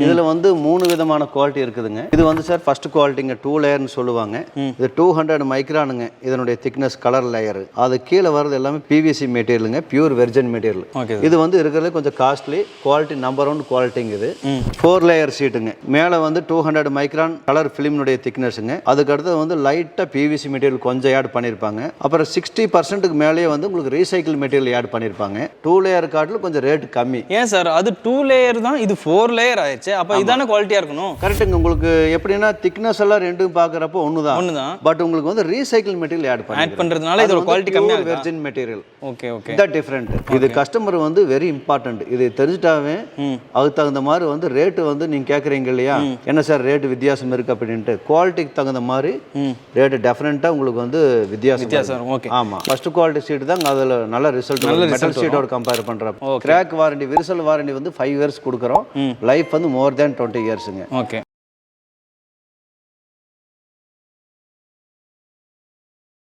இதுல வந்து 3 விதமான குவாலிட்டி இருக்குதுங்க. இது வந்து சார் ஃபர்ஸ்ட் குவாலிட்டிங்க 2 லேயர்னு சொல்லுவாங்க. இது 200 மைக்ரானுங்க இதனுடைய திக்னஸ் கலர் லேயர். அது கீழே வரது எல்லாமே பிவிசி மெட்டீரியலுங்க, பியூர் வெர்ஜின் மெட்டீரியல். இது வந்து இருக்கிறதுல கொஞ்சம் காஸ்ட்லி குவாலிட்டி, நம்பர் 1 குவாலிட்டிங்க. இது 4 லேயர் சீட்டுங்க. மேலே வந்து 200 மைக்ரான் கலர் ஃபிலிம்னுடைய திக்னஸ்ங்க. அதுக்கு அடுத்து வந்து லைட்டாக பிவிசி மெட்டீரியல் கொஞ்சம் ஆட் பண்ணியிருப்பாங்க. அப்புறம் 60%க்கு மேலேயே வந்து உங்களுக்கு ரீசைக்கிள் மெட்டீரியல் ஆட் பண்ணியிருப்பாங்க. 2 லேயர் காட்டிலும் கொஞ்சம் ரேட் கம்மி. ஏன் சார் அது 2 லேயர் தான், இது 4 லேயர் ஆயிடுச்சு. அப்ப இதான குவாலிட்டியா இருக்கணும். கரெக்ட்டுங்க. உங்களுக்கு எப்படின்னா திக்னஸ் எல்லாம் ரெண்டும் பார்க்கறப்போ ஒண்ணுதான். பட் உங்களுக்கு வந்து ரீசைக்கிள் மெட்டீரியல் ஆட் பண்றதுனால இதோட குவாலிட்டி கம்மியா இருக்கு. Virgin material. Okay okay. இத டிஃபரண்ட். இது கஸ்டமர் வந்து வெரி இம்பார்ட்டன்ட். இது தெரிஞ்சிட்டாவே அதுக்கு தகுந்த மாதிரி வந்து ரேட் வந்து நீங்க கேக்குறீங்க இல்லையா, என்ன சார் ரேட் வித்தியாசம் இருக்கு அப்படின்ட்டு, குவாலிட்டிக்கு தகுந்த மாதிரி ரேட் டெஃபரண்டா உங்களுக்கு வந்து வித்தியாசம். ஓகே. ஆமா. ஃபர்ஸ்ட் குவாலிட்டி சீட் தான் அதுல நல்ல ரிசல்ட். மெட்டல் சீட்டோட கம்பேர் பண்றப்ப கிராக் வாரண்டி, விரிசல் வாரண்டி வந்து 5 இயர்ஸ் கொடுக்குறோம். லைஃப் வந்து more than 20 இயர்ஸ்ங்க. ஓகே.